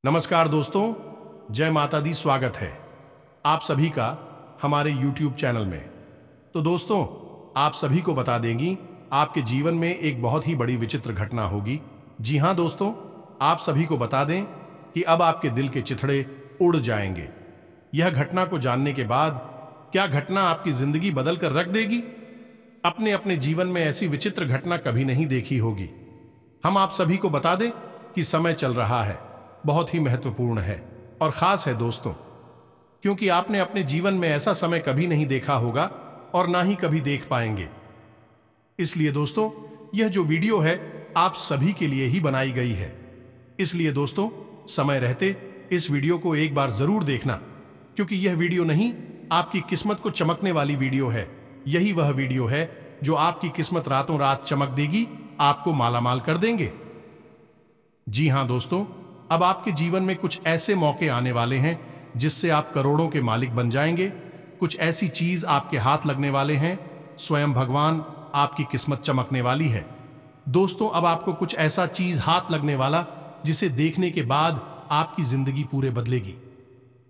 नमस्कार दोस्तों, जय माता दी। स्वागत है आप सभी का हमारे YouTube चैनल में। तो दोस्तों, आप सभी को बता देंगी आपके जीवन में एक बहुत ही बड़ी विचित्र घटना होगी। जी हाँ दोस्तों, आप सभी को बता दें कि अब आपके दिल के चिथड़े उड़ जाएंगे। यह घटना को जानने के बाद क्या घटना आपकी जिंदगी बदल कर रख देगी? अपने अपने जीवन में ऐसी विचित्र घटना कभी नहीं देखी होगी। हम आप सभी को बता दें कि समय चल रहा है, बहुत ही महत्वपूर्ण है और खास है दोस्तों, क्योंकि आपने अपने जीवन में ऐसा समय कभी नहीं देखा होगा और ना ही कभी देख पाएंगे। इसलिए दोस्तों, यह जो वीडियो है आप सभी के लिए ही बनाई गई है। इसलिए दोस्तों, समय रहते इस वीडियो को एक बार जरूर देखना, क्योंकि यह वीडियो नहीं, आपकी किस्मत को चमकने वाली वीडियो है। यही वह वीडियो है जो आपकी किस्मत रातों रात चमक देगी, आपको मालामाल कर देंगे। जी हां दोस्तों, अब आपके जीवन में कुछ ऐसे मौके आने वाले हैं जिससे आप करोड़ों के मालिक बन जाएंगे। कुछ ऐसी चीज आपके हाथ लगने वाले हैं, स्वयं भगवान आपकी किस्मत चमकने वाली है। दोस्तों, अब आपको कुछ ऐसा चीज हाथ लगने वाला जिसे देखने के बाद आपकी जिंदगी पूरे बदलेगी।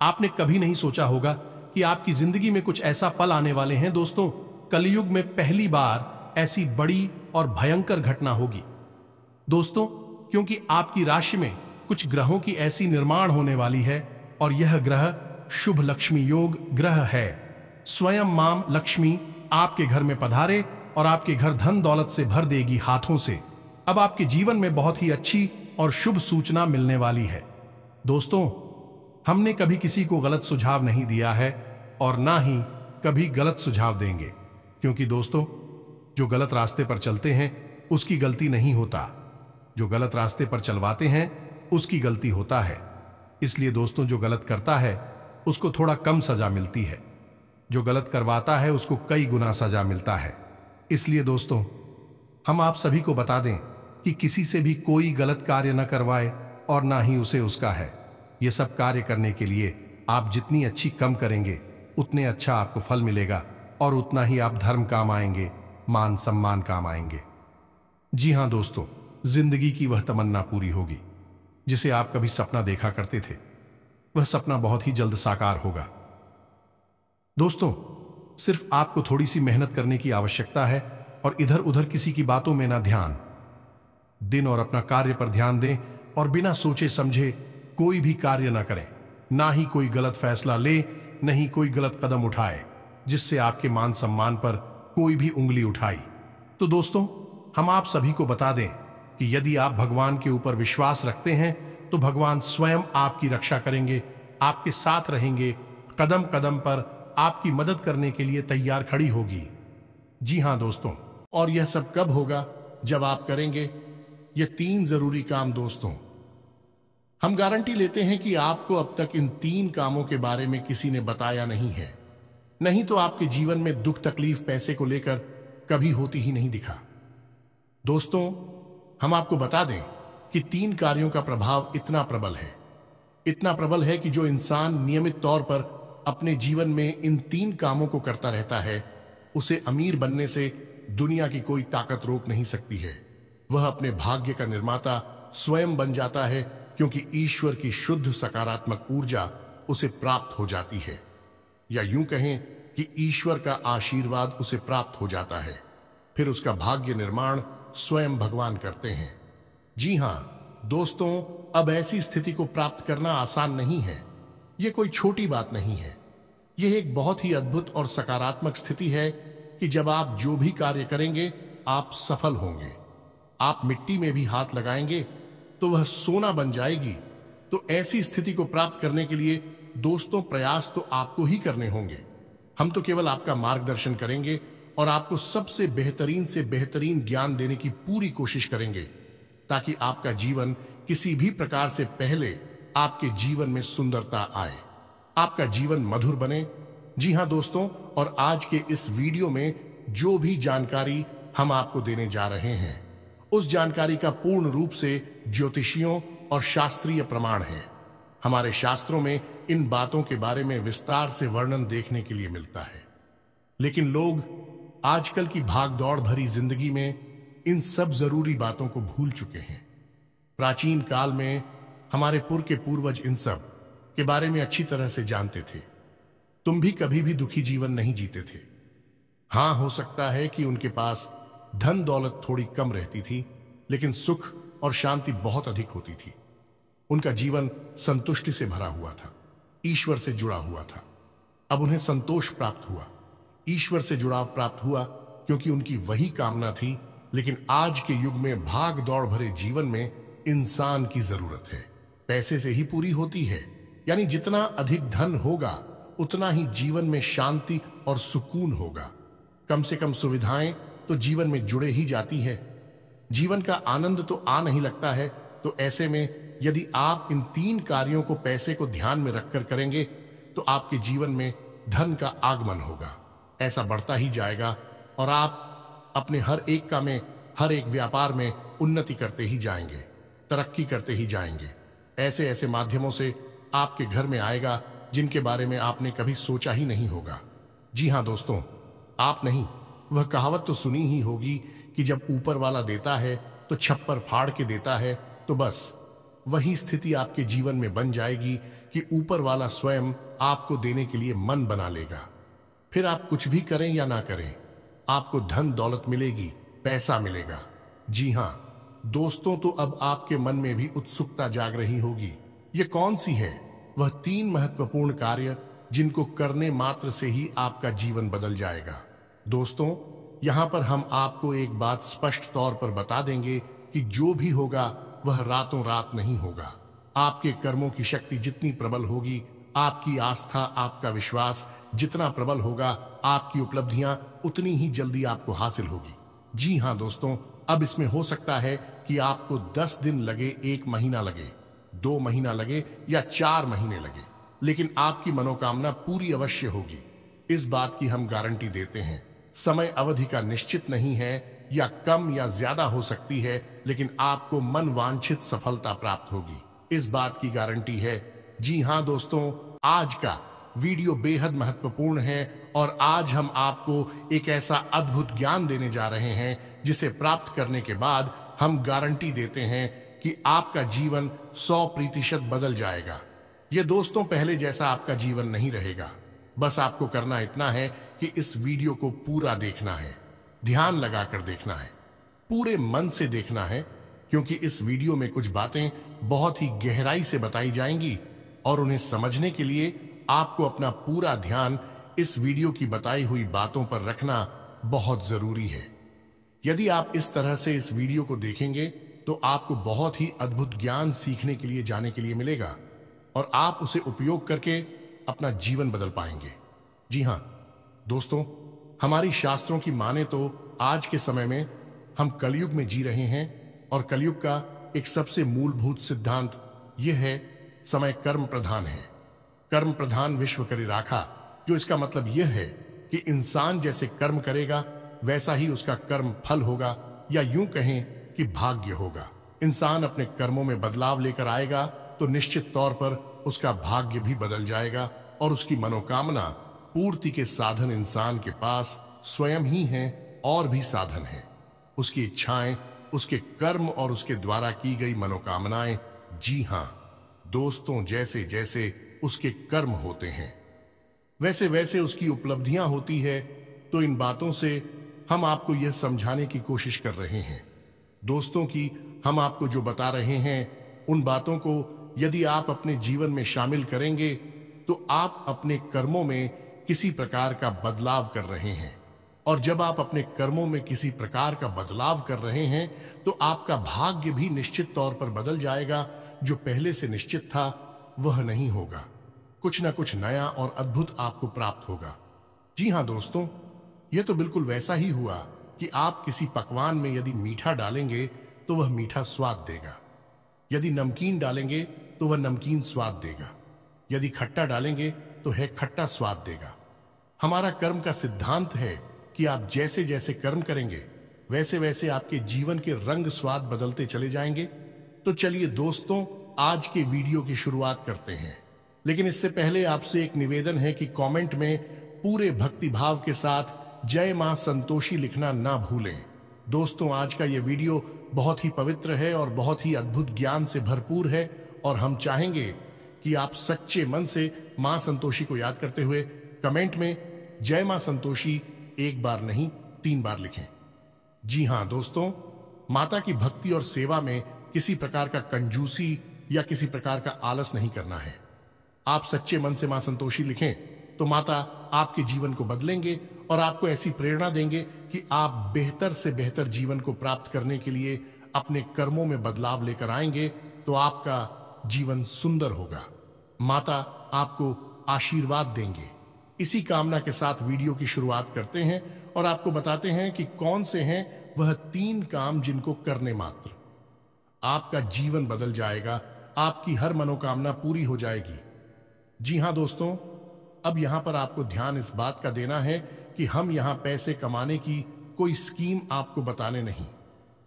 आपने कभी नहीं सोचा होगा कि आपकी जिंदगी में कुछ ऐसा पल आने वाले हैं। दोस्तों, कलयुग में पहली बार ऐसी बड़ी और भयंकर घटना होगी। दोस्तों, क्योंकि आपकी राशि में कुछ ग्रहों की ऐसी निर्माण होने वाली है और यह ग्रह शुभ लक्ष्मी योग ग्रह है। स्वयं मां लक्ष्मी आपके घर में पधारे और आपके घर धन दौलत से भर देगी हाथों से। अब आपके जीवन में बहुत ही अच्छी और शुभ सूचना मिलने वाली है। दोस्तों, हमने कभी किसी को गलत सुझाव नहीं दिया है और ना ही कभी गलत सुझाव देंगे, क्योंकि दोस्तों, जो गलत रास्ते पर चलते हैं उसकी गलती नहीं होता, जो गलत रास्ते पर चलवाते हैं उसकी गलती होता है। इसलिए दोस्तों, जो गलत करता है उसको थोड़ा कम सजा मिलती है, जो गलत करवाता है उसको कई गुना सजा मिलता है। इसलिए दोस्तों, हम आप सभी को बता दें कि किसी से भी कोई गलत कार्य न करवाए और ना ही उसे उसका है। ये सब कार्य करने के लिए आप जितनी अच्छी कम करेंगे उतने अच्छा आपको फल मिलेगा और उतना ही आप धर्म काम आएंगे, मान सम्मान काम आएंगे। जी हां दोस्तों, जिंदगी की वह तमन्ना पूरी होगी जिसे आप कभी सपना देखा करते थे। वह सपना बहुत ही जल्द साकार होगा। दोस्तों, सिर्फ आपको थोड़ी सी मेहनत करने की आवश्यकता है और इधर उधर किसी की बातों में ना ध्यान दिन और अपना कार्य पर ध्यान दें और बिना सोचे समझे कोई भी कार्य ना करें, ना ही कोई गलत फैसला ले, नहीं कोई गलत कदम उठाए जिससे आपके मान सम्मान पर कोई भी उंगली उठाई। तो दोस्तों, हम आप सभी को बता दें कि यदि आप भगवान के ऊपर विश्वास रखते हैं तो भगवान स्वयं आपकी रक्षा करेंगे, आपके साथ रहेंगे, कदम कदम पर आपकी मदद करने के लिए तैयार खड़ी होगी। जी हां दोस्तों, और यह सब कब होगा? जब आप करेंगे ये 3 जरूरी काम। दोस्तों, हम गारंटी लेते हैं कि आपको अब तक इन 3 कामों के बारे में किसी ने बताया नहीं है, नहीं तो आपके जीवन में दुख तकलीफ पैसे को लेकर कभी होती ही नहीं दिखा। दोस्तों, हम आपको बता दें कि 3 कार्यों का प्रभाव इतना प्रबल है कि जो इंसान नियमित तौर पर अपने जीवन में इन 3 कामों को करता रहता है, उसे अमीर बनने से दुनिया की कोई ताकत रोक नहीं सकती है। वह अपने भाग्य का निर्माता स्वयं बन जाता है, क्योंकि ईश्वर की शुद्ध सकारात्मक ऊर्जा उसे प्राप्त हो जाती है, या यूं कहें कि ईश्वर का आशीर्वाद उसे प्राप्त हो जाता है। फिर उसका भाग्य निर्माण स्वयं भगवान करते हैं। जी हां दोस्तों, अब ऐसी स्थिति को प्राप्त करना आसान नहीं है। यह कोई छोटी बात नहीं है। यह एक बहुत ही अद्भुत और सकारात्मक स्थिति है कि जब आप जो भी कार्य करेंगे आप सफल होंगे। आप मिट्टी में भी हाथ लगाएंगे तो वह सोना बन जाएगी। तो ऐसी स्थिति को प्राप्त करने के लिए दोस्तों, प्रयास तो आपको ही करने होंगे। हम तो केवल आपका मार्गदर्शन करेंगे और आपको सबसे बेहतरीन से बेहतरीन ज्ञान देने की पूरी कोशिश करेंगे, ताकि आपका जीवन किसी भी प्रकार से पहले आपके जीवन में सुंदरता आए, आपका जीवन मधुर बने। जी हां दोस्तों, और आज के इस वीडियो में जो भी जानकारी हम आपको देने जा रहे हैं, उस जानकारी का पूर्ण रूप से ज्योतिषियों और शास्त्रीय प्रमाण है। हमारे शास्त्रों में इन बातों के बारे में विस्तार से वर्णन देखने के लिए मिलता है, लेकिन लोग आजकल की भागदौड़ भरी जिंदगी में इन सब जरूरी बातों को भूल चुके हैं। प्राचीन काल में हमारे पुर के पूर्वज इन सब के बारे में अच्छी तरह से जानते थे। तुम भी कभी भी दुखी जीवन नहीं जीते थे। हाँ, हो सकता है कि उनके पास धन दौलत थोड़ी कम रहती थी, लेकिन सुख और शांति बहुत अधिक होती थी। उनका जीवन संतुष्टि से भरा हुआ था, ईश्वर से जुड़ा हुआ था। अब उन्हें संतोष प्राप्त हुआ, ईश्वर से जुड़ाव प्राप्त हुआ, क्योंकि उनकी वही कामना थी। लेकिन आज के युग में भाग दौड़ भरे जीवन में इंसान की जरूरत है पैसे से ही पूरी होती है। यानी जितना अधिक धन होगा उतना ही जीवन में शांति और सुकून होगा। कम से कम सुविधाएं तो जीवन में जुड़े ही जाती है। जीवन का आनंद तो आ नहीं लगता है। तो ऐसे में यदि आप इन 3 कार्यों को पैसे को ध्यान में रखकर करेंगे तो आपके जीवन में धन का आगमन होगा, ऐसा बढ़ता ही जाएगा और आप अपने हर एक काम में, हर एक व्यापार में उन्नति करते ही जाएंगे, तरक्की करते ही जाएंगे। ऐसे ऐसे माध्यमों से आपके घर में आएगा जिनके बारे में आपने कभी सोचा ही नहीं होगा। जी हाँ दोस्तों, आप नहीं, वह कहावत तो सुनी ही होगी कि जब ऊपर वाला देता है तो छप्पर फाड़ के देता है। तो बस वही स्थिति आपके जीवन में बन जाएगी कि ऊपर वाला स्वयं आपको देने के लिए मन बना लेगा। फिर आप कुछ भी करें या ना करें, आपको धन दौलत मिलेगी, पैसा मिलेगा। जी हाँ दोस्तों, तो अब आपके मन में भी उत्सुकता जाग रही होगी, ये कौन सी है वह 3 महत्वपूर्ण कार्य जिनको करने मात्र से ही आपका जीवन बदल जाएगा। दोस्तों, यहां पर हम आपको एक बात स्पष्ट तौर पर बता देंगे कि जो भी होगा वह रातों रात नहीं होगा। आपके कर्मों की शक्ति जितनी प्रबल होगी, आपकी आस्था, आपका विश्वास जितना प्रबल होगा, आपकी उपलब्धियां उतनी ही जल्दी आपको हासिल होगी। जी हाँ दोस्तों, अब इसमें हो सकता है कि आपको 10 दिन लगे, 1 महीना लगे, 2 महीना लगे या 4 महीने लगे, लेकिन आपकी मनोकामना पूरी अवश्य होगी। इस बात की हम गारंटी देते हैं। समय अवधि का निश्चित नहीं है, या कम या ज्यादा हो सकती है, लेकिन आपको मन वांछित सफलता प्राप्त होगी, इस बात की गारंटी है। जी हाँ दोस्तों, आज का वीडियो बेहद महत्वपूर्ण है और आज हम आपको एक ऐसा अद्भुत ज्ञान देने जा रहे हैं जिसे प्राप्त करने के बाद हम गारंटी देते हैं कि आपका जीवन 100% बदल जाएगा। ये दोस्तों पहले जैसा आपका जीवन नहीं रहेगा। बस आपको करना इतना है कि इस वीडियो को पूरा देखना है, ध्यान लगाकर देखना है, पूरे मन से देखना है, क्योंकि इस वीडियो में कुछ बातें बहुत ही गहराई से बताई जाएंगी और उन्हें समझने के लिए आपको अपना पूरा ध्यान इस वीडियो की बताई हुई बातों पर रखना बहुत जरूरी है। यदि आप इस तरह से इस वीडियो को देखेंगे तो आपको बहुत ही अद्भुत ज्ञान सीखने के लिए, जाने के लिए मिलेगा और आप उसे उपयोग करके अपना जीवन बदल पाएंगे। जी हाँ दोस्तों, हमारी शास्त्रों की माने तो आज के समय में हम कलयुग में जी रहे हैं और कलयुग का एक सबसे मूलभूत सिद्धांत यह है, समय कर्म प्रधान है। कर्म प्रधान विश्व करे राखा, जो इसका मतलब यह है कि इंसान जैसे कर्म करेगा वैसा ही उसका कर्म फल होगा, या यूं कहें कि भाग्य होगा। इंसान अपने कर्मों में बदलाव लेकर आएगा तो निश्चित तौर पर उसका भाग्य भी बदल जाएगा और उसकी मनोकामना पूर्ति के साधन इंसान के पास स्वयं ही हैं और भी साधन हैं। उसकी इच्छाएं, उसके कर्म और उसके द्वारा की गई मनोकामनाएं। जी हाँ दोस्तों, जैसे जैसे उसके कर्म होते हैं वैसे वैसे उसकी उपलब्धियां होती है। तो इन बातों से हम आपको यह समझाने की कोशिश कर रहे हैं दोस्तों कि हम आपको जो बता रहे हैं उन बातों को यदि आप अपने जीवन में शामिल करेंगे तो आप अपने कर्मों में किसी प्रकार का बदलाव कर रहे हैं, और जब आप अपने कर्मों में किसी प्रकार का बदलाव कर रहे हैं तो आपका भाग्य भी निश्चित तौर पर बदल जाएगा। जो पहले से निश्चित था वह नहीं होगा, कुछ ना कुछ नया और अद्भुत आपको प्राप्त होगा। जी हाँ दोस्तों, यह तो बिल्कुल वैसा ही हुआ कि आप किसी पकवान में यदि मीठा डालेंगे तो वह मीठा स्वाद देगा, यदि नमकीन डालेंगे तो वह नमकीन स्वाद देगा, यदि खट्टा डालेंगे तो है खट्टा स्वाद देगा। हमारा कर्म का सिद्धांत है कि आप जैसे जैसे कर्म करेंगे वैसे वैसे आपके जीवन के रंग स्वाद बदलते चले जाएंगे। तो चलिए दोस्तों, आज के वीडियो की शुरुआत करते हैं, लेकिन इससे पहले आपसे एक निवेदन है कि कमेंट में पूरे भक्ति भाव के साथ जय मां संतोषी लिखना ना भूलें। दोस्तों, आज का यह वीडियो बहुत ही पवित्र है और बहुत ही अद्भुत ज्ञान से भरपूर है और हम चाहेंगे कि आप सच्चे मन से मां संतोषी को याद करते हुए कमेंट में जय मां संतोषी एक बार नहीं 3 बार लिखें। जी हां दोस्तों, माता की भक्ति और सेवा में किसी प्रकार का कंजूसी या किसी प्रकार का आलस नहीं करना है। आप सच्चे मन से मां संतोषी लिखें तो माता आपके जीवन को बदलेंगे और आपको ऐसी प्रेरणा देंगे कि आप बेहतर से बेहतर जीवन को प्राप्त करने के लिए अपने कर्मों में बदलाव लेकर आएंगे तो आपका जीवन सुंदर होगा। माता आपको आशीर्वाद देंगे। इसी कामना के साथ वीडियो की शुरुआत करते हैं और आपको बताते हैं कि कौन से हैं वह 3 काम जिनको करने मात्र आपका जीवन बदल जाएगा, आपकी हर मनोकामना पूरी हो जाएगी। जी हां दोस्तों, अब यहां पर आपको ध्यान इस बात का देना है कि हम यहां पैसे कमाने की कोई स्कीम आपको बताने नहीं,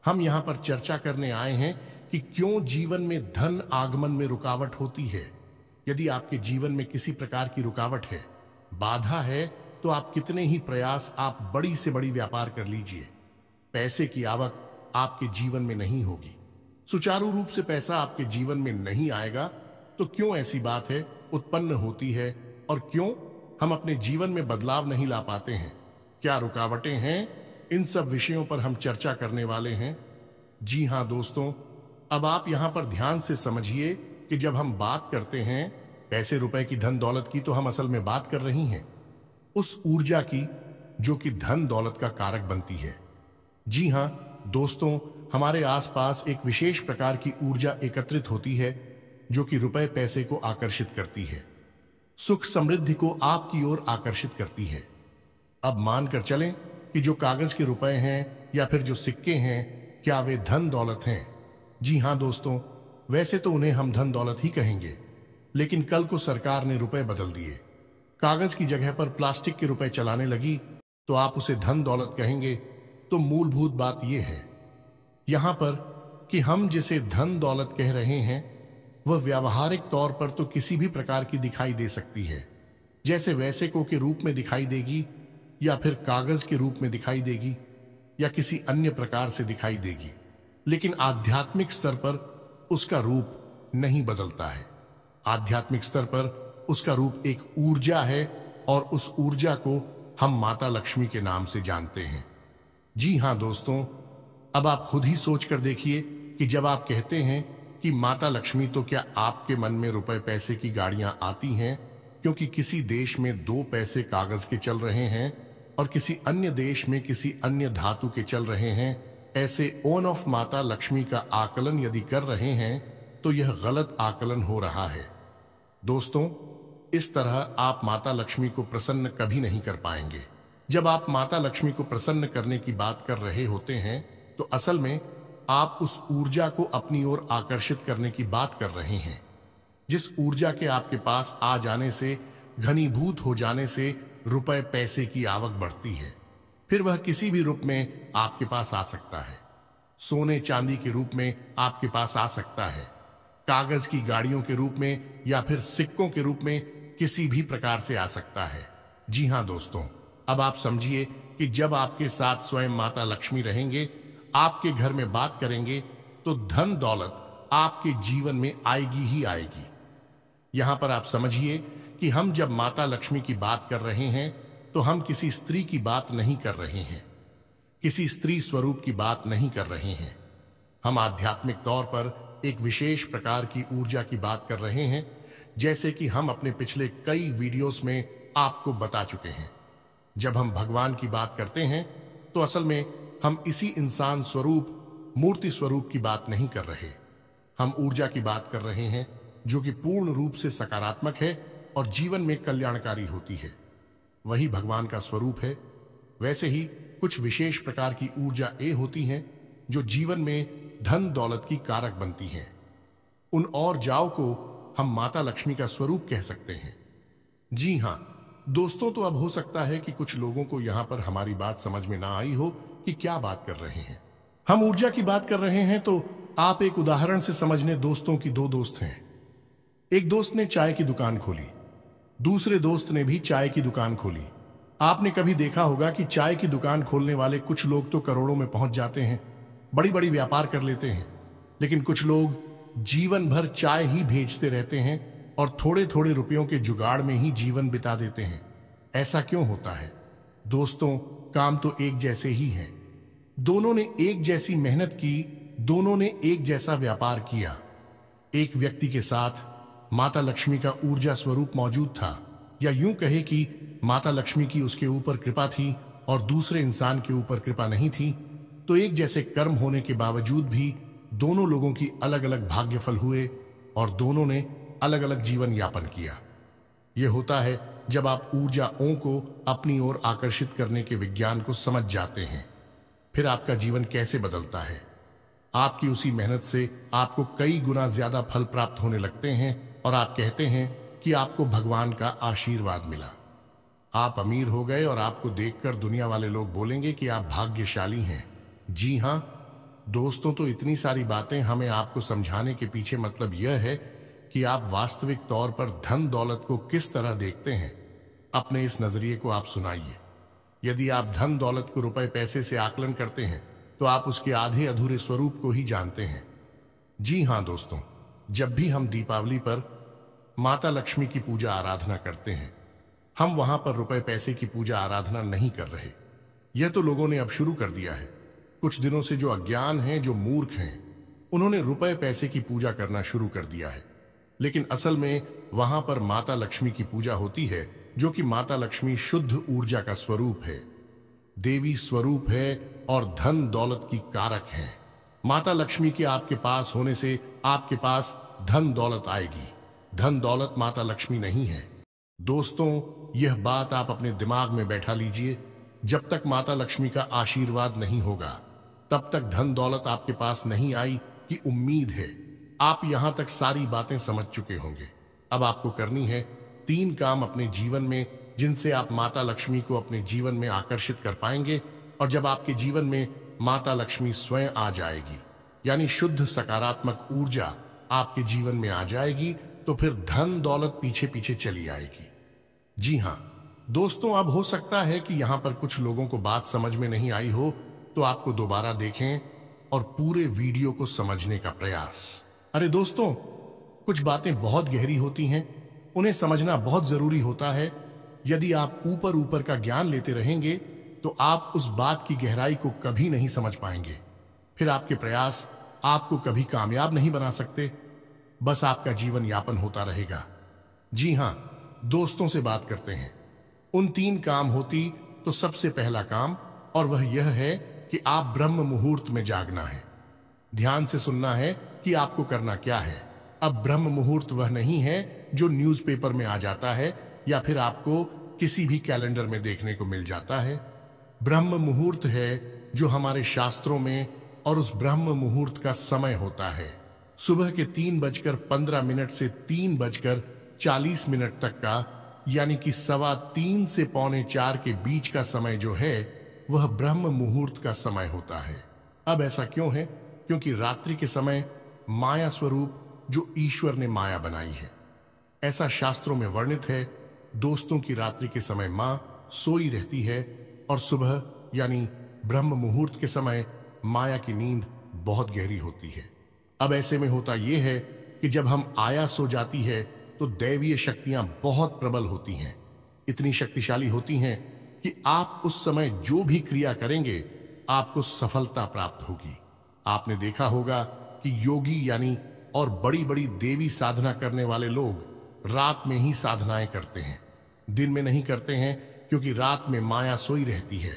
हम यहां पर चर्चा करने आए हैं कि क्यों जीवन में धन आगमन में रुकावट होती है। यदि आपके जीवन में किसी प्रकार की रुकावट है, बाधा है, तो आप कितने ही प्रयास आप बड़ी से बड़ी व्यापार कर लीजिए, पैसे की आवक आपके जीवन में नहीं होगी, सुचारू रूप से पैसा आपके जीवन में नहीं आएगा। तो क्यों ऐसी बात है उत्पन्न होती है और क्यों हम अपने जीवन में बदलाव नहीं ला पाते हैं, क्या रुकावटें हैं, इन सब विषयों पर हम चर्चा करने वाले हैं। जी हां दोस्तों, अब आप यहां पर ध्यान से समझिए कि जब हम बात करते हैं पैसे रुपए की, धन दौलत की, तो हम असल में बात कर रही हैं उस ऊर्जा की जो कि धन दौलत का कारक बनती है। जी हां दोस्तों, हमारे आसपास एक विशेष प्रकार की ऊर्जा एकत्रित होती है जो कि रुपए पैसे को आकर्षित करती है, सुख समृद्धि को आपकी ओर आकर्षित करती है। अब मानकर चलें कि जो कागज के रुपए हैं या फिर जो सिक्के हैं, क्या वे धन दौलत हैं? जी हां दोस्तों, वैसे तो उन्हें हम धन दौलत ही कहेंगे, लेकिन कल को सरकार ने रुपए बदल दिए, कागज की जगह पर प्लास्टिक के रुपए चलाने लगी, तो आप उसे धन दौलत कहेंगे। तो मूलभूत बात यह है यहां पर कि हम जिसे धन दौलत कह रहे हैं वह व्यावहारिक तौर पर तो किसी भी प्रकार की दिखाई दे सकती है, जैसे वैसेको के रूप में दिखाई देगी या फिर कागज के रूप में दिखाई देगी या किसी अन्य प्रकार से दिखाई देगी, लेकिन आध्यात्मिक स्तर पर उसका रूप नहीं बदलता है। आध्यात्मिक स्तर पर उसका रूप एक ऊर्जा है और उस ऊर्जा को हम माता लक्ष्मी के नाम से जानते हैं। जी हां दोस्तों, अब आप खुद ही सोच कर देखिए कि जब आप कहते हैं कि माता लक्ष्मी, तो क्या आपके मन में रुपए पैसे की गाड़ियां आती हैं क्योंकि किसी देश में 2 पैसे कागज के चल रहे हैं और किसी अन्य देश में किसी अन्य धातु के चल रहे हैं? ऐसे ऑन ऑफ माता लक्ष्मी का आकलन यदि कर रहे हैं तो यह गलत आकलन हो रहा है। दोस्तों, इस तरह आप माता लक्ष्मी को प्रसन्न कभी नहीं कर पाएंगे। जब आप माता लक्ष्मी को प्रसन्न करने की बात कर रहे होते हैं तो असल में आप उस ऊर्जा को अपनी ओर आकर्षित करने की बात कर रहे हैं, जिस ऊर्जा के आपके पास आ जाने से, घनीभूत हो जाने से रुपए पैसे की आवक बढ़ती है। फिर वह किसी भी रूप में आपके पास आ सकता है, सोने चांदी के रूप में आपके पास आ सकता है, कागज की गाड़ियों के रूप में या फिर सिक्कों के रूप में किसी भी प्रकार से आ सकता है। जी हां दोस्तों, अब आप समझिए कि जब आपके साथ स्वयं माता लक्ष्मी रहेंगे, आपके घर में बात करेंगे, तो धन दौलत आपके जीवन में आएगी ही आएगी। यहां पर आप समझिए कि हम जब माता लक्ष्मी की बात कर रहे हैं तो हम किसी स्त्री की बात नहीं कर रहे हैं, किसी स्त्री स्वरूप की बात नहीं कर रहे हैं। हम आध्यात्मिक तौर पर एक विशेष प्रकार की ऊर्जा की बात कर रहे हैं, जैसे कि हम अपने पिछले कई वीडियोस में आपको बता चुके हैं। जब हम भगवान की बात करते हैं तो असल में हम इसी इंसान स्वरूप, मूर्ति स्वरूप की बात नहीं कर रहे, हम ऊर्जा की बात कर रहे हैं जो कि पूर्ण रूप से सकारात्मक है और जीवन में कल्याणकारी होती है। वही भगवान का स्वरूप है। वैसे ही कुछ विशेष प्रकार की ऊर्जा होती हैं जो जीवन में धन दौलत की कारक बनती हैं। उन और जाओ को हम माता लक्ष्मी का स्वरूप कह सकते हैं। जी हां दोस्तों, तो अब हो सकता है कि कुछ लोगों को यहां पर हमारी बात समझ में ना आई हो कि क्या बात कर रहे हैं। हम ऊर्जा की बात कर रहे हैं तो आप एक उदाहरण से समझने। दोस्तों की 2 दोस्त हैं। एक दोस्त ने चाय की दुकान खोली, दूसरे दोस्त ने भी चाय की दुकान खोली। आपने कभी देखा होगा कि चाय की दुकान खोलने वाले कुछ लोग तो करोड़ों में पहुंच जाते हैं, बड़ी बड़ी व्यापार कर लेते हैं, लेकिन कुछ लोग जीवन भर चाय ही भेजते रहते हैं और थोड़े थोड़े रुपयों के जुगाड़ में ही जीवन बिता देते हैं। ऐसा क्यों होता है? दोस्तों, काम तो एक जैसे ही हैं। दोनों ने एक जैसी मेहनत की, दोनों ने एक जैसा व्यापार किया। एक व्यक्ति के साथ माता लक्ष्मी का ऊर्जा स्वरूप मौजूद था, या यूं कहे कि माता लक्ष्मी की उसके ऊपर कृपा थी और दूसरे इंसान के ऊपर कृपा नहीं थी। तो एक जैसे कर्म होने के बावजूद भी दोनों लोगों की अलग अलग भाग्यफल हुए और दोनों ने अलग अलग जीवन यापन किया। यह होता है जब आप ऊर्जाओं को अपनी ओर आकर्षित करने के विज्ञान को समझ जाते हैं। फिर आपका जीवन कैसे बदलता है। आपकी उसी मेहनत से आपको कई गुना ज्यादा फल प्राप्त होने लगते हैं और आप कहते हैं कि आपको भगवान का आशीर्वाद मिला। आप अमीर हो गए और आपको देखकर दुनिया वाले लोग बोलेंगे कि आप भाग्यशाली हैं। जी हां दोस्तों, तो इतनी सारी बातें हमें आपको समझाने के पीछे मतलब यह है कि आप वास्तविक तौर पर धन दौलत को किस तरह देखते हैं। अपने इस नजरिए को आप सुनाइए। यदि आप धन दौलत को रुपए पैसे से आकलन करते हैं तो आप उसके आधे अधूरे स्वरूप को ही जानते हैं। जी हां दोस्तों, जब भी हम दीपावली पर माता लक्ष्मी की पूजा आराधना करते हैं, हम वहां पर रुपए पैसे की पूजा आराधना नहीं कर रहे। यह तो लोगों ने अब शुरू कर दिया है। कुछ दिनों से जो अज्ञान हैं, जो मूर्ख हैं, उन्होंने रुपए पैसे की पूजा करना शुरू कर दिया है। लेकिन असल में वहां पर माता लक्ष्मी की पूजा होती है, जो कि माता लक्ष्मी शुद्ध ऊर्जा का स्वरूप है, देवी स्वरूप है और धन दौलत की कारक है। माता लक्ष्मी के आपके पास होने से आपके पास धन दौलत आएगी। धन दौलत माता लक्ष्मी नहीं है। दोस्तों, यह बात आप अपने दिमाग में बैठा लीजिए। जब तक माता लक्ष्मी का आशीर्वाद नहीं होगा तब तक धन दौलत आपके पास नहीं आई की उम्मीद है। आप यहां तक सारी बातें समझ चुके होंगे। अब आपको करनी है 3 काम अपने जीवन में, जिनसे आप माता लक्ष्मी को अपने जीवन में आकर्षित कर पाएंगे। और जब आपके जीवन में माता लक्ष्मी स्वयं आ जाएगी, यानी शुद्ध सकारात्मक ऊर्जा आपके जीवन में आ जाएगी, तो फिर धन दौलत पीछे पीछे चली आएगी। जी हां दोस्तों, अब हो सकता है कि यहां पर कुछ लोगों को बात समझ में नहीं आई हो, तो आपको दोबारा देखें और पूरे वीडियो को समझने का प्रयास। अरे दोस्तों, कुछ बातें बहुत गहरी होती हैं, उन्हें समझना बहुत जरूरी होता है। यदि आप ऊपर ऊपर का ज्ञान लेते रहेंगे तो आप उस बात की गहराई को कभी नहीं समझ पाएंगे। फिर आपके प्रयास आपको कभी कामयाब नहीं बना सकते, बस आपका जीवन यापन होता रहेगा। जी हां दोस्तों, से बात करते हैं। उन 3 काम होती तो सबसे पहला काम, और वह यह है कि आप ब्रह्म मुहूर्त में जागना है। ध्यान से सुनना है कि आपको करना क्या है। अब ब्रह्म मुहूर्त वह नहीं है जो न्यूज़पेपर में आ जाता है या फिर आपको किसी भी कैलेंडर में देखने को मिल जाता है। ब्रह्म मुहूर्त है जो हमारे शास्त्रों में, और उस ब्रह्म मुहूर्त का समय होता है सुबह के 3:15 से 3:40 तक का, यानी कि 3:15 से 3:45 के बीच का समय जो है वह ब्रह्म मुहूर्त का समय होता है। अब ऐसा क्यों है? क्योंकि रात्रि के समय माया स्वरूप जो ईश्वर ने माया बनाई है, ऐसा शास्त्रों में वर्णित है। दोस्तों की रात्रि के समय मां सोई रहती है और सुबह यानी ब्रह्म मुहूर्त के समय माया की नींद बहुत गहरी होती है। अब ऐसे में होता यह है कि जब हम आया सो जाती है तो दैवीय शक्तियां बहुत प्रबल होती हैं, इतनी शक्तिशाली होती हैं कि आप उस समय जो भी क्रिया करेंगे आपको सफलता प्राप्त होगी। आपने देखा होगा कि योगी यानी और बड़ी बड़ी देवी साधना करने वाले लोग रात में ही साधनाएं करते हैं, दिन में नहीं करते हैं, क्योंकि रात में माया सोई रहती है।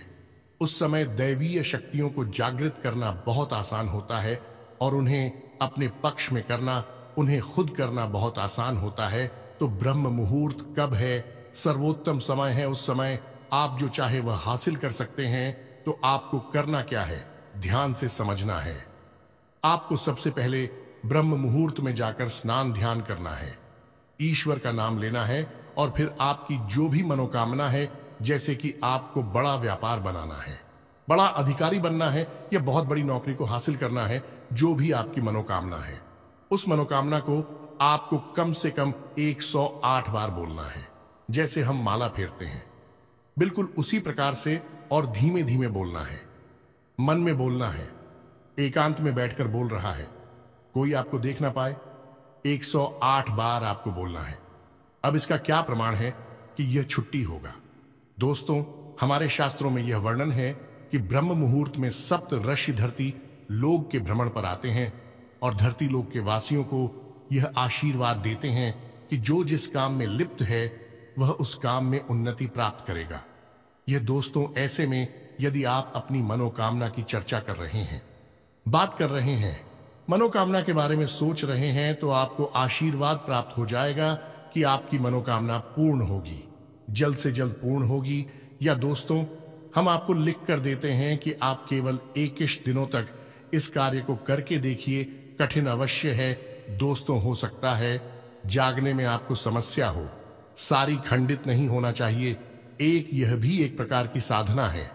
उस समय दैवीय शक्तियों को जागृत करना बहुत आसान होता है और उन्हें अपने पक्ष में करना, उन्हें खुद करना बहुत आसान होता है। तो ब्रह्म मुहूर्त कब है? सर्वोत्तम समय है। उस समय आप जो चाहे वह हासिल कर सकते हैं। तो आपको करना क्या है? ध्यान से समझना है। आपको सबसे पहले ब्रह्म मुहूर्त में जाकर स्नान ध्यान करना है, ईश्वर का नाम लेना है और फिर आपकी जो भी मनोकामना है, जैसे कि आपको बड़ा व्यापार बनाना है, बड़ा अधिकारी बनना है या बहुत बड़ी नौकरी को हासिल करना है, जो भी आपकी मनोकामना है, उस मनोकामना को आपको कम से कम 108 बार बोलना है। जैसे हम माला फेरते हैं, बिल्कुल उसी प्रकार से और धीमे धीमे बोलना है। मन में बोलना है, एकांत में बैठकर बोल रहा है, कोई आपको देख ना पाए। 108 बार आपको बोलना है। अब इसका क्या प्रमाण है कि यह छुट्टी होगा? दोस्तों, हमारे शास्त्रों में यह वर्णन है कि ब्रह्म मुहूर्त में सप्त ऋषि धरती लोक के भ्रमण पर आते हैं और धरती लोक के वासियों को यह आशीर्वाद देते हैं कि जो जिस काम में लिप्त है वह उस काम में उन्नति प्राप्त करेगा। यह दोस्तों ऐसे में यदि आप अपनी मनोकामना की चर्चा कर रहे हैं, बात कर रहे हैं, मनोकामना के बारे में सोच रहे हैं, तो आपको आशीर्वाद प्राप्त हो जाएगा कि आपकी मनोकामना पूर्ण होगी, जल्द से जल्द पूर्ण होगी। या दोस्तों, हम आपको लिख कर देते हैं कि आप केवल 21 दिनों तक इस कार्य को करके देखिए। कठिन अवश्य है दोस्तों, हो सकता है जागने में आपको समस्या हो, सारी खंडित नहीं होना चाहिए। यह भी एक प्रकार की साधना है।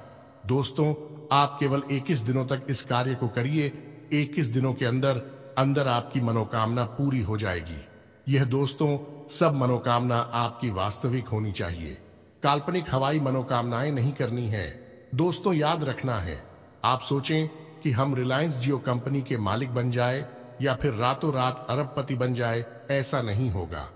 दोस्तों, आप केवल 21 दिनों तक इस कार्य को करिए। 21 दिनों के अंदर अंदर आपकी मनोकामना पूरी हो जाएगी। यह दोस्तों, सब मनोकामना आपकी वास्तविक होनी चाहिए। काल्पनिक हवाई मनोकामनाएं नहीं करनी है। दोस्तों, याद रखना है, आप सोचें कि हम रिलायंस जियो कंपनी के मालिक बन जाए या फिर रातों रात अरबपति बन जाए, ऐसा नहीं होगा।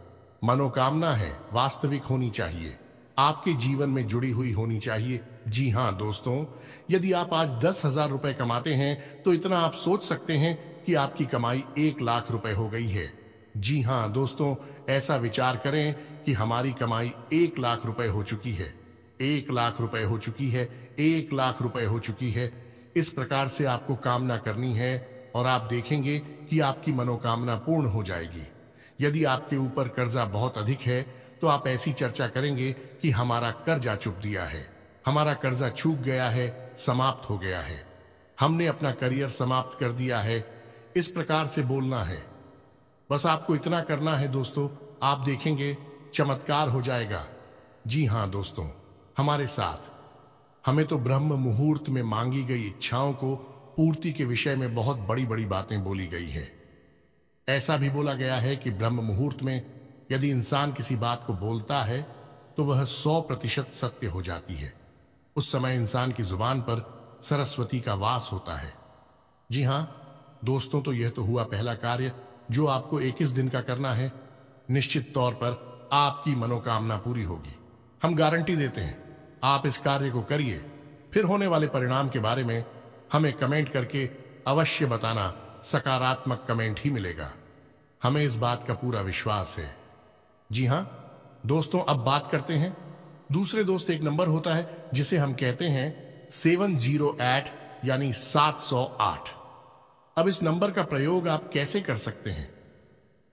मनोकामना है वास्तविक होनी चाहिए, आपके जीवन में जुड़ी हुई होनी चाहिए। जी हाँ दोस्तों, यदि आप आज 10,000 रुपए कमाते हैं तो इतना आप सोच सकते हैं कि आपकी कमाई 1 लाख रुपए हो गई है। जी हाँ दोस्तों, ऐसा विचार करें कि हमारी कमाई 1 लाख रुपए हो चुकी है, 1 लाख रुपए हो चुकी है, 1 लाख रुपए हो चुकी है। इस प्रकार से आपको कामना करनी है और आप देखेंगे कि आपकी मनोकामना पूर्ण हो जाएगी। यदि आपके ऊपर कर्जा बहुत अधिक है तो आप ऐसी चर्चा करेंगे कि हमारा कर्जा चुक दिया है, हमारा कर्जा चूक गया है, समाप्त हो गया है, हमने अपना करियर समाप्त कर दिया है। इस प्रकार से बोलना है। बस आपको इतना करना है दोस्तों, आप देखेंगे चमत्कार हो जाएगा। जी हाँ दोस्तों, हमारे साथ हमें तो ब्रह्म मुहूर्त में मांगी गई इच्छाओं को पूर्ति के विषय में बहुत बड़ी बड़ी बातें बोली गई है। ऐसा भी बोला गया है कि ब्रह्म मुहूर्त में यदि इंसान किसी बात को बोलता है तो वह 100% सत्य हो जाती है। उस समय इंसान की जुबान पर सरस्वती का वास होता है। जी हां दोस्तों, तो यह तो हुआ पहला कार्य जो आपको 21 दिन का करना है। निश्चित तौर पर आपकी मनोकामना पूरी होगी, हम गारंटी देते हैं। आप इस कार्य को करिए, फिर होने वाले परिणाम के बारे में हमें कमेंट करके अवश्य बताना। सकारात्मक कमेंट ही मिलेगा, हमें इस बात का पूरा विश्वास है। जी हां दोस्तों, अब बात करते हैं दूसरे दोस्त। एक नंबर होता है जिसे हम कहते हैं 708 यानी 708। अब इस नंबर का प्रयोग आप कैसे कर सकते हैं?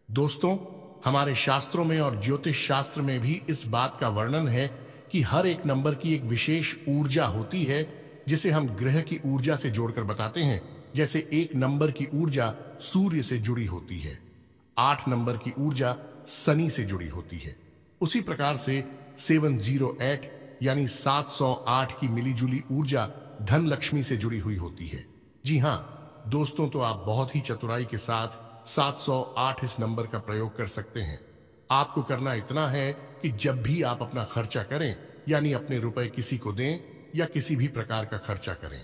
दोस्तों, हमारे शास्त्रों में और ज्योतिष शास्त्र में भी इस बात का वर्णन है कि हर एक नंबर की एक विशेष ऊर्जा होती है जिसे हम ग्रह की ऊर्जा से जोड़कर बताते हैं। जैसे 1 नंबर की ऊर्जा सूर्य से जुड़ी होती है, 8 नंबर की ऊर्जा शनि से जुड़ी होती है। उसी प्रकार से 708 यानी 708 की मिलीजुली ऊर्जा धन लक्ष्मी से जुड़ी हुई होती है। जी हां दोस्तों, तो आप बहुत ही चतुराई के साथ 708 इस नंबर का प्रयोग कर सकते हैं। आपको करना इतना है कि जब भी आप अपना खर्चा करें, यानी अपने रुपए किसी को दें या किसी भी प्रकार का खर्चा करें,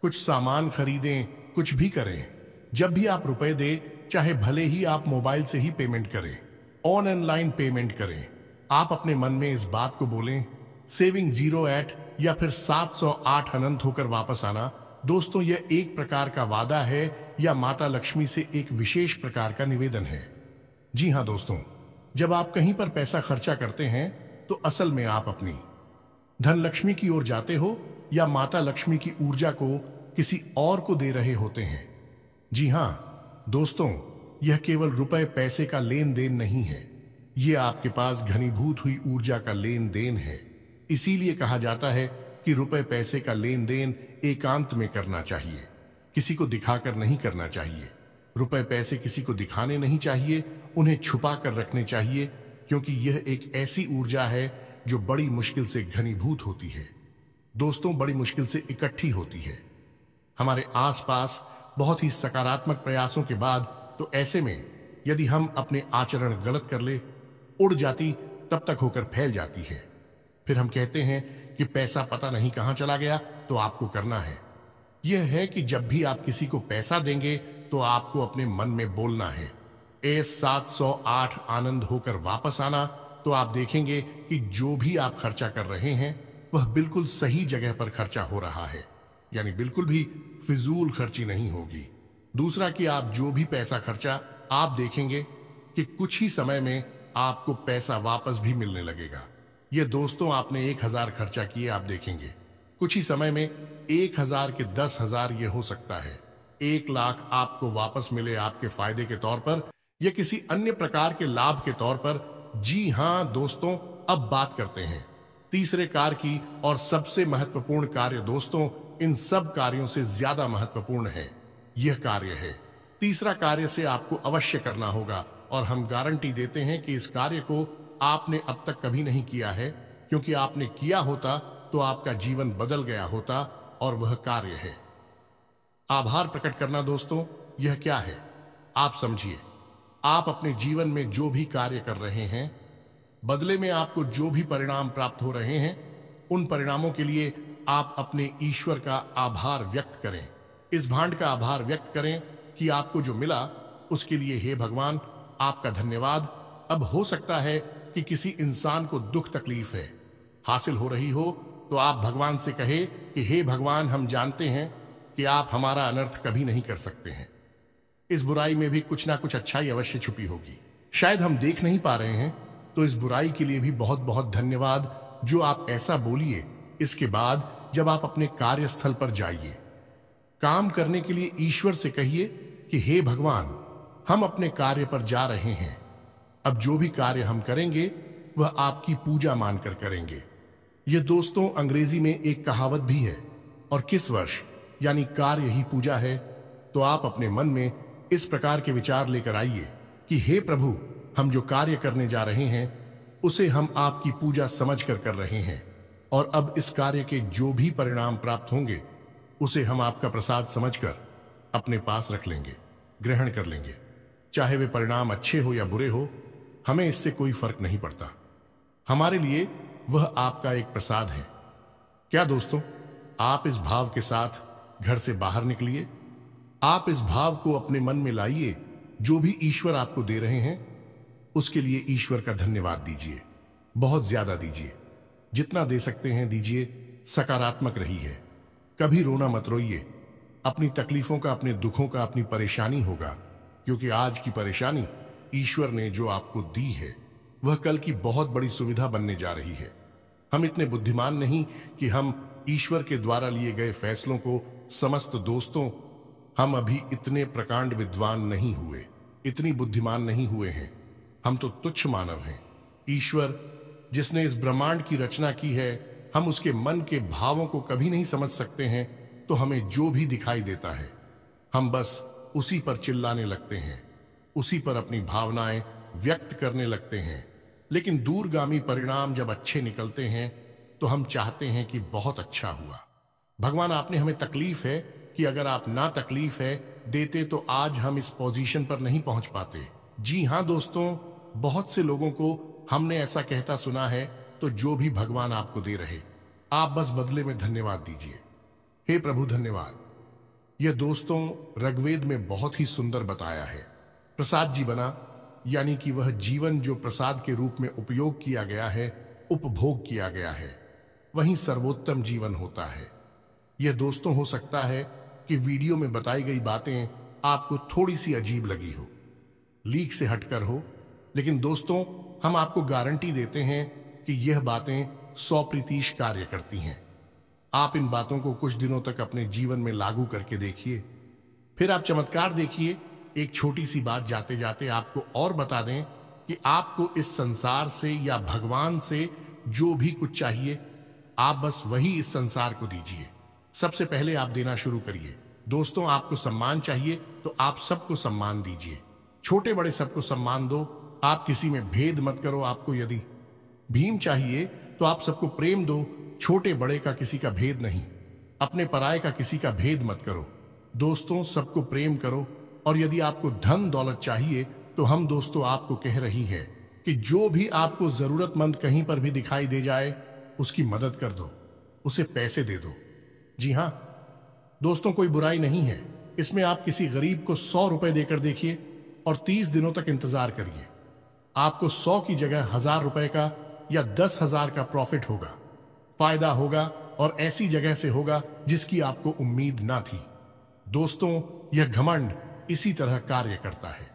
कुछ सामान खरीदें, कुछ भी करें, जब भी आप रुपए दें, चाहे भले ही आप मोबाइल से ही पेमेंट करें, ऑनलाइन पेमेंट करें, आप अपने मन में इस बात को बोलें, सेविंग 08 या फिर 708 अनंत होकर वापस आना। दोस्तों, यह एक प्रकार का वादा है या माता लक्ष्मी से एक विशेष प्रकार का निवेदन है। जी हां दोस्तों, जब आप कहीं पर पैसा खर्चा करते हैं तो असल में आप अपनी धन लक्ष्मी की ओर जाते हो या माता लक्ष्मी की ऊर्जा को किसी और को दे रहे होते हैं। जी हां दोस्तों, यह केवल रुपए पैसे का लेन देन नहीं है, यह आपके पास घनीभूत हुई ऊर्जा का लेन देन है। इसीलिए कहा जाता है कि रुपए पैसे का लेन देन एकांत में करना चाहिए, किसी को दिखाकर नहीं करना चाहिए। रुपए पैसे किसी को दिखाने नहीं चाहिए, उन्हें छुपा कर रखने चाहिए, क्योंकि यह एक ऐसी ऊर्जा है जो बड़ी मुश्किल से घनीभूत होती है। दोस्तों, बड़ी मुश्किल से इकट्ठी होती है। हमारे आसपास बहुत ही सकारात्मक प्रयासों के बाद तो ऐसे में यदि हम अपने आचरण गलत कर ले, उड़ जाती तब तक होकर फैल जाती है। फिर हम कहते हैं कि पैसा पता नहीं कहां चला गया। तो आपको करना है यह है कि जब भी आप किसी को पैसा देंगे तो आपको अपने मन में बोलना है S708 आनंद होकर वापस आना, तो आप देखेंगे कि जो भी आप खर्चा कर रहे हैं वह बिल्कुल सही जगह पर खर्चा हो रहा है, यानी बिल्कुल भी फिजूल खर्ची नहीं होगी। दूसरा कि आप जो भी पैसा खर्चा, आप देखेंगे कि कुछ ही समय में आपको पैसा वापस भी मिलने लगेगा। ये दोस्तों, आपने 1000 खर्चा किए, आप देखेंगे कुछ ही समय में 1000 के 10,000 ये हो सकता है 1 लाख आपको वापस मिले आपके फायदे के तौर पर या किसी अन्य प्रकार के लाभ के तौर पर। जी हां दोस्तों, अब बात करते हैं तीसरे कार्य की, और सबसे महत्वपूर्ण कार्य दोस्तों, इन सब कार्यों से ज्यादा महत्वपूर्ण है यह कार्य है। तीसरा कार्य से आपको अवश्य करना होगा, और हम गारंटी देते हैं कि इस कार्य को आपने अब तक कभी नहीं किया है, क्योंकि आपने किया होता तो आपका जीवन बदल गया होता, और वह कार्य है आभार प्रकट करना। दोस्तों, यह क्या है आप समझिए। आप अपने जीवन में जो भी कार्य कर रहे हैं, बदले में आपको जो भी परिणाम प्राप्त हो रहे हैं, उन परिणामों के लिए आप अपने ईश्वर का आभार व्यक्त करें। इस भांड का आभार व्यक्त करें कि आपको जो मिला उसके लिए हे भगवान आपका धन्यवाद। अब हो सकता है कि किसी इंसान को दुख तकलीफ है हासिल हो रही हो, तो आप भगवान से कहे कि हे भगवान, हम जानते हैं कि आप हमारा अनर्थ कभी नहीं कर सकते हैं। इस बुराई में भी कुछ ना कुछ अच्छाई अवश्य छुपी होगी, शायद हम देख नहीं पा रहे हैं, तो इस बुराई के लिए भी बहुत बहुत धन्यवाद जो आप ऐसा बोलिए। इसके बाद जब आप अपने कार्यस्थल पर जाइए, काम करने के लिए ईश्वर से कहिए कि हे भगवान, हम अपने कार्य पर जा रहे हैं। अब जो भी कार्य हम करेंगे वह आपकी पूजा मानकर करेंगे। यह दोस्तों अंग्रेजी में एक कहावत भी है, और किस वर्ष यानी कार्य ही पूजा है। तो आप अपने मन में इस प्रकार के विचार लेकर आइए कि हे प्रभु, हम जो कार्य करने जा रहे हैं उसे हम आपकी पूजा समझकर कर रहे हैं, और अब इस कार्य के जो भी परिणाम प्राप्त होंगे उसे हम आपका प्रसाद समझकर अपने पास रख लेंगे, ग्रहण कर लेंगे। चाहे वे परिणाम अच्छे हो या बुरे हो, हमें इससे कोई फर्क नहीं पड़ता। हमारे लिए वह आपका एक प्रसाद है। क्या दोस्तों, आप इस भाव के साथ घर से बाहर निकलिए। आप इस भाव को अपने मन में लाइए। जो भी ईश्वर आपको दे रहे हैं उसके लिए ईश्वर का धन्यवाद दीजिए, बहुत ज्यादा दीजिए, जितना दे सकते हैं दीजिए। सकारात्मक रहिए, कभी रोना मत रोइए। अपनी तकलीफों का, अपने दुखों का, अपनी परेशानी होगा, क्योंकि आज की परेशानी ईश्वर ने जो आपको दी है वह कल की बहुत बड़ी सुविधा बनने जा रही है। हम इतने बुद्धिमान नहीं कि हम ईश्वर के द्वारा लिए गए फैसलों को समस्त दोस्तों, हम अभी इतने प्रकांड विद्वान नहीं हुए, इतनी बुद्धिमान नहीं हुए हैं। हम तो तुच्छ मानव हैं। ईश्वर जिसने इस ब्रह्मांड की रचना की है, हम उसके मन के भावों को कभी नहीं समझ सकते हैं। तो हमें जो भी दिखाई देता है हम बस उसी पर चिल्लाने लगते हैं, उसी पर अपनी भावनाएं व्यक्त करने लगते हैं। लेकिन दूरगामी परिणाम जब अच्छे निकलते हैं तो हम चाहते हैं कि बहुत अच्छा हुआ। भगवान, आपने हमें तकलीफ है कि अगर आप ना तकलीफ है देते तो आज हम इस पोजीशन पर नहीं पहुंच पाते। जी हां दोस्तों, बहुत से लोगों को हमने ऐसा कहता सुना है। तो जो भी भगवान आपको दे रहे, आप बस बदले में धन्यवाद दीजिए। हे प्रभु धन्यवाद। यह दोस्तों ऋग्वेद में बहुत ही सुंदर बताया है। प्रसाद जी बना, यानी कि वह जीवन जो प्रसाद के रूप में उपयोग किया गया है, उपभोग किया गया है, वही सर्वोत्तम जीवन होता है। यह दोस्तों हो सकता है कि वीडियो में बताई गई बातें आपको थोड़ी सी अजीब लगी हो, लीक से हटकर हो, लेकिन दोस्तों हम आपको गारंटी देते हैं कि यह बातें 100% कार्य करती हैं। आप इन बातों को कुछ दिनों तक अपने जीवन में लागू करके देखिए, फिर आप चमत्कार देखिए। एक छोटी सी बात जाते जाते आपको और बता दें कि आपको इस संसार से या भगवान से जो भी कुछ चाहिए, आप बस वही इस संसार को दीजिए। सबसे पहले आप देना शुरू करिए। दोस्तों, आपको सम्मान चाहिए तो आप सबको सम्मान दीजिए, छोटे बड़े सबको सम्मान दो। आप किसी में भेद मत करो। आपको यदि भीम चाहिए तो आप सबको प्रेम दो, छोटे बड़े का किसी का भेद नहीं, अपने पराये का किसी का भेद मत करो। दोस्तों, सबको प्रेम करो। और यदि आपको धन दौलत चाहिए तो हम दोस्तों आपको कह रही है कि जो भी आपको जरूरतमंद कहीं पर भी दिखाई दे जाए उसकी मदद कर दो, उसे पैसे दे दो। जी हां दोस्तों, कोई बुराई नहीं है। इसमें आप किसी गरीब को 100 रुपए देकर देखिए और 30 दिनों तक इंतजार करिए। आपको 100 की जगह 1000 रुपए का या 10,000 का प्रॉफिट होगा। फायदा होगा और ऐसी जगह से होगा जिसकी आपको उम्मीद ना थी। दोस्तों, यह घमंड इसी तरह कार्य करता है।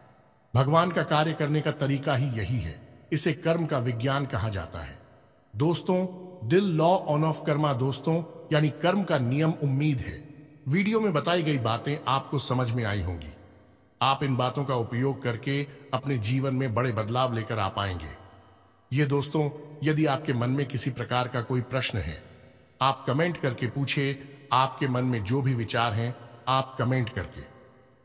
भगवान का कार्य करने का तरीका ही यही है। इसे कर्म का विज्ञान कहा जाता है। दोस्तों, दिल लॉ ऑन ऑफ कर्मा दोस्तों यानी कर्म का नियम उम्मीद है। वीडियो में बताई गई बातें आपको समझ में आई होंगी। आप इन बातों का उपयोग करके अपने जीवन में बड़े बदलाव लेकर आ पाएंगे। ये दोस्तों, यदि आपके मन में किसी प्रकार का कोई प्रश्न है, आप कमेंट करके पूछे। आपके मन में जो भी विचार हैं, आप कमेंट करके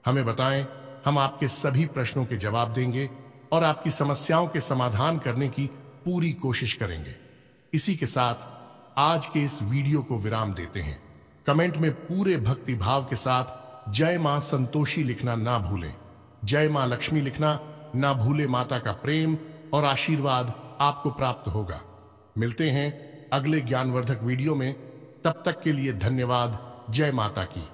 हमें बताएं। हम आपके सभी प्रश्नों के जवाब देंगे और आपकी समस्याओं के समाधान करने की पूरी कोशिश करेंगे। इसी के साथ आज के इस वीडियो को विराम देते हैं। कमेंट में पूरे भक्ति भाव के साथ जय मां संतोषी लिखना ना भूलें। जय मां लक्ष्मी लिखना ना भूले। माता का प्रेम और आशीर्वाद आपको प्राप्त होगा। मिलते हैं अगले ज्ञानवर्धक वीडियो में। तब तक के लिए धन्यवाद। जय माता की।